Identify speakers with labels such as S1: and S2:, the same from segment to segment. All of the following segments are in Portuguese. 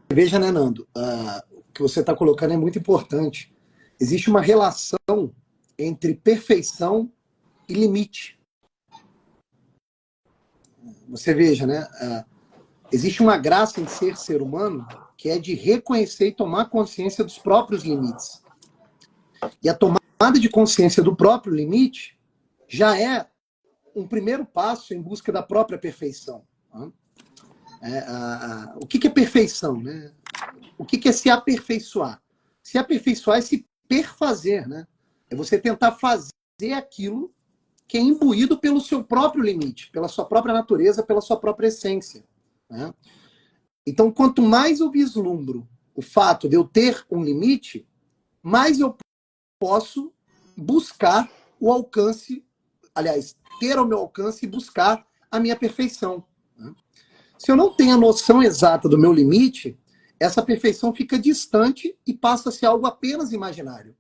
S1: veja, né, Nando, o que você está colocando é muito importante. Existe uma relação entre perfeição e limite. Você veja, né? Existe uma graça em ser humano que é de reconhecer e tomar consciência dos próprios limites. E a tomada de consciência do próprio limite já é um primeiro passo em busca da própria perfeição. O que é perfeição, né? O que é se aperfeiçoar? Se aperfeiçoar é se perfazer, né? É você tentar fazer aquilo que é imbuído pelo seu próprio limite, pela sua própria natureza, pela sua própria essência, né? Então, quanto mais eu vislumbro o fato de eu ter um limite, mais eu posso buscar o alcance, aliás, ter ao meu alcance e buscar a minha perfeição, né? Se eu não tenho a noção exata do meu limite, essa perfeição fica distante e passa a ser algo apenas imaginário.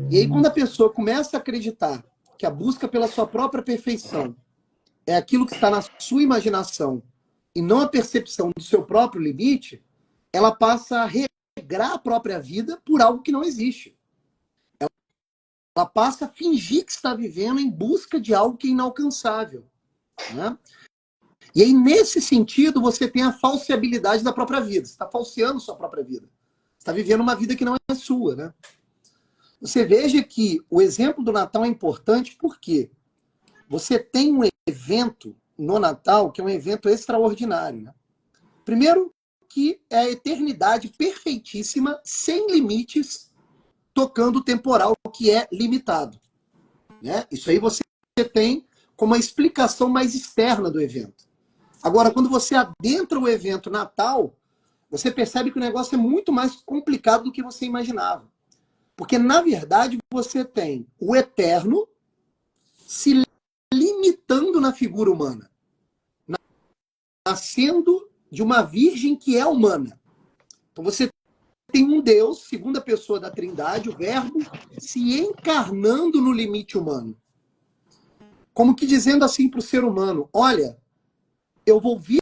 S1: E aí, quando a pessoa começa a acreditar que a busca pela sua própria perfeição é aquilo que está na sua imaginação e não a percepção do seu próprio limite, ela passa a regrar a própria vida por algo que não existe. Ela passa a fingir que está vivendo em busca de algo que é inalcançável, né? E aí, nesse sentido, você tem a falseabilidade da própria vida. Você está falseando sua própria vida. Você está vivendo uma vida que não é sua, né? Você veja que o exemplo do Natal é importante porque você tem um evento no Natal que é um evento extraordinário, né? Primeiro, que é a eternidade perfeitíssima, sem limites, tocando o temporal que é limitado, né? Isso aí você tem como uma explicação mais externa do evento. Agora, quando você adentra o evento Natal, você percebe que o negócio é muito mais complicado do que você imaginava. Porque, na verdade, você tem o eterno se limitando na figura humana, nascendo de uma virgem que é humana. Então, você tem um Deus, segunda pessoa da Trindade, o Verbo, se encarnando no limite humano. Como que dizendo assim para o ser humano, olha, eu vou vir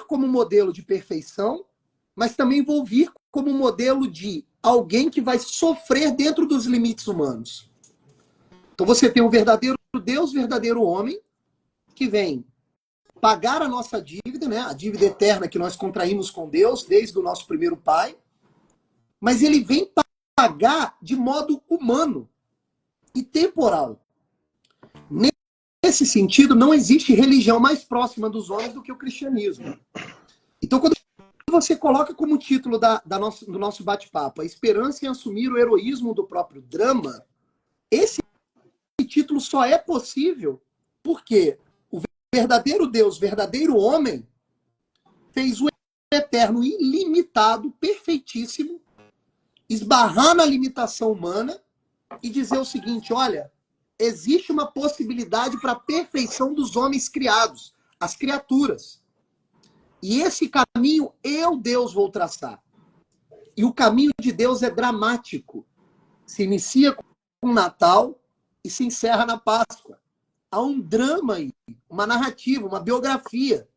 S1: como modelo de perfeição, mas também vou vir como modelo de alguém que vai sofrer dentro dos limites humanos. Então você tem um verdadeiro Deus, verdadeiro homem, que vem pagar a nossa dívida, né? A dívida eterna que nós contraímos com Deus desde o nosso primeiro pai, mas ele vem pagar de modo humano e temporal. Nesse sentido, não existe religião mais próxima dos homens do que o cristianismo. Então, quando você coloca como título do nosso bate-papo a esperança em assumir o heroísmo do próprio drama, esse título só é possível porque o verdadeiro Deus, verdadeiro homem, fez o eterno ilimitado, perfeitíssimo, esbarrar na limitação humana e dizer o seguinte, olha, existe uma possibilidade para a perfeição dos homens criados, as criaturas. E esse caminho eu, Deus, vou traçar. E o caminho de Deus é dramático. Se inicia com o Natal e se encerra na Páscoa. Há um drama aí, uma narrativa, uma biografia.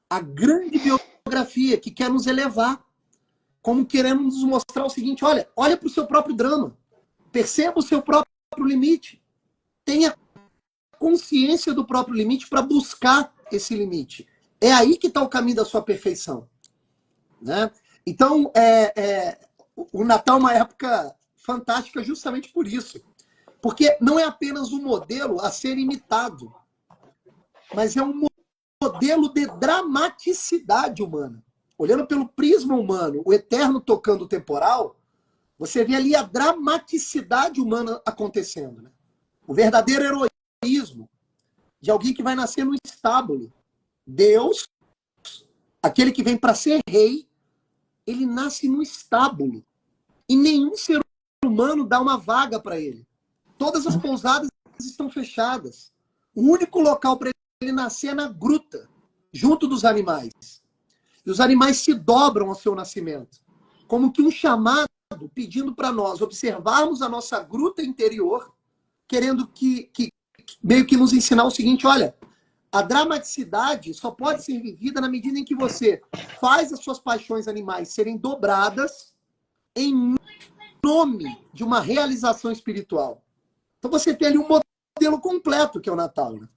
S1: A grande biografia que quer nos elevar. Como queremos nos mostrar o seguinte, olha para o seu próprio drama. Perceba o seu próprio limite. Tenha consciência do próprio limite para buscar esse limite. É aí que está o caminho da sua perfeição, né? Então, o Natal é uma época fantástica justamente por isso. Porque não é apenas um modelo a ser imitado, mas é um modelo de dramaticidade humana. Olhando pelo prisma humano, o eterno tocando o temporal, você vê ali a dramaticidade humana acontecendo, né? O verdadeiro heroísmo de alguém que vai nascer no estábulo. Deus, aquele que vem para ser rei, ele nasce no estábulo. E nenhum ser humano dá uma vaga para ele. Todas as pousadas estão fechadas. O único local para ele nascer é na gruta, junto dos animais. E os animais se dobram ao seu nascimento. Como que um chamado pedindo para nós observarmos a nossa gruta interior, querendo que meio que nos ensinar o seguinte, olha, A dramaticidade só pode ser vivida na medida em que você faz as suas paixões animais serem dobradas em nome de uma realização espiritual. Então você tem ali um modelo completo, que é o Natal, né?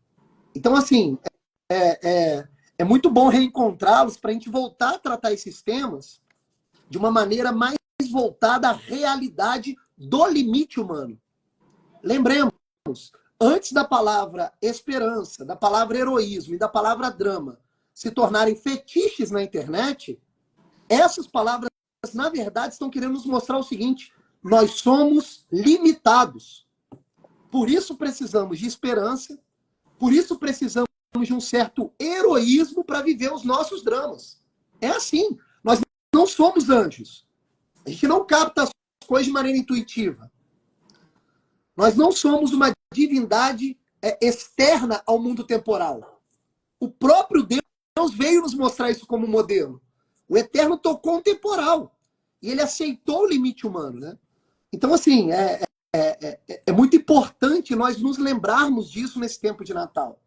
S1: Então, assim, é muito bom reencontrá-los para a gente voltar a tratar esses temas de uma maneira mais voltada à realidade do limite humano. Lembremos, antes da palavra esperança, da palavra heroísmo e da palavra drama se tornarem fetiches na internet, essas palavras, na verdade, estão querendo nos mostrar o seguinte: nós somos limitados. Por isso precisamos de esperança, por isso precisamos de um certo heroísmo para viver os nossos dramas. É assim. Nós não somos anjos. A gente não capta as coisas de maneira intuitiva. Nós não somos uma divindade externa ao mundo temporal. O próprio Deus veio nos mostrar isso como modelo. O Eterno tocou o temporal. E ele aceitou o limite humano, né? Então, assim, é muito importante nós nos lembrarmos disso nesse tempo de Natal.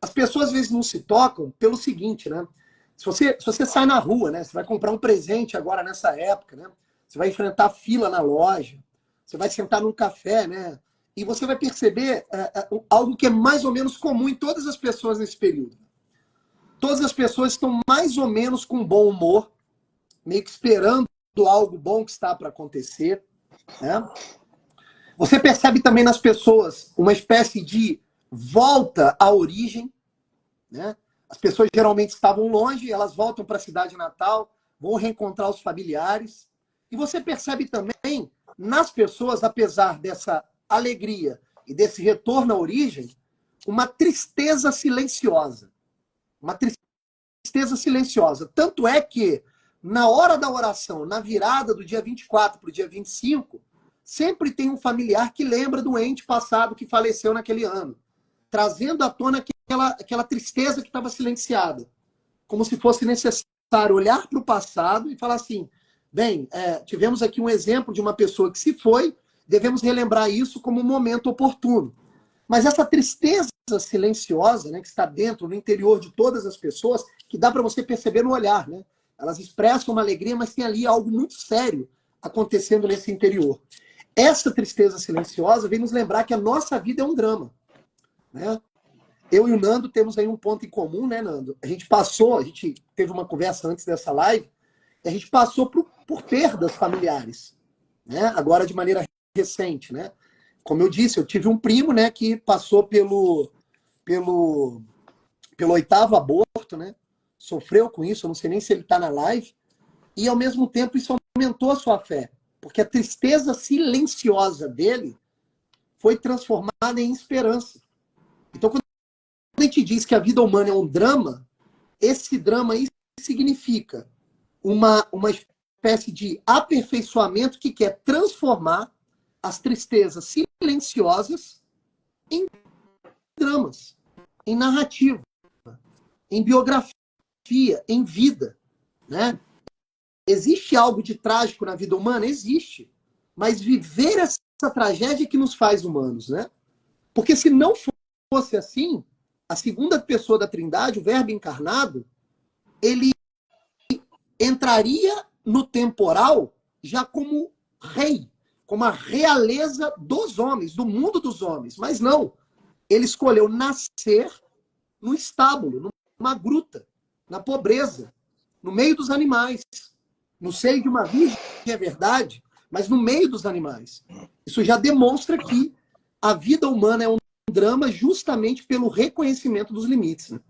S1: As pessoas, às vezes, não se tocam pelo seguinte, né? Se você sai na rua, né? Você vai comprar um presente agora nessa época, né? Você vai enfrentar fila na loja, você vai sentar num café, né? E você vai perceber algo que é mais ou menos comum em todas as pessoas nesse período. Todas as pessoas estão mais ou menos com bom humor, meio que esperando algo bom que está para acontecer, né? Você percebe também nas pessoas uma espécie de volta à origem, né? As pessoas geralmente estavam longe, elas voltam para a cidade natal, vão reencontrar os familiares. E você percebe também nas pessoas, apesar dessa alegria e desse retorno à origem, uma tristeza silenciosa. Uma tristeza silenciosa. Tanto é que, na hora da oração, na virada do dia 24 para o dia 25, sempre tem um familiar que lembra do ente passado que faleceu naquele ano, trazendo à tona aquela tristeza que estava silenciada. Como se fosse necessário olhar para o passado e falar assim: bem, tivemos aqui um exemplo de uma pessoa que se foi, devemos relembrar isso como um momento oportuno. Mas essa tristeza silenciosa, né, que está dentro, no interior de todas as pessoas, que dá para você perceber no olhar, né? Elas expressam uma alegria, mas tem ali algo muito sério acontecendo nesse interior. Essa tristeza silenciosa vem nos lembrar que a nossa vida é um drama, né? Eu e o Nando temos aí um ponto em comum, né, Nando? A gente teve uma conversa antes dessa live, e a gente passou por perdas familiares, né? Agora de maneira recente, né? Como eu disse, eu tive um primo, né, que passou pelo 8º aborto, né? Sofreu com isso, eu não sei nem se ele está na live, e ao mesmo tempo isso aumentou a sua fé, porque a tristeza silenciosa dele foi transformada em esperança. Então, quando a gente diz que a vida humana é um drama, esse drama aí significa uma espécie de aperfeiçoamento que quer transformar as tristezas silenciosas em dramas, em narrativa, em biografia, em vida, né? Existe algo de trágico na vida humana? Existe. Mas viver essa tragédia é que nos faz humanos, né? Porque se não fosse assim, a segunda pessoa da Trindade, o Verbo encarnado, ele entraria no temporal já como rei, como a realeza dos homens, do mundo dos homens. Mas não. Ele escolheu nascer no estábulo, numa gruta, na pobreza, no meio dos animais. No seio de uma virgem, é verdade, mas no meio dos animais. Isso já demonstra que a vida humana é um drama justamente pelo reconhecimento dos limites, né?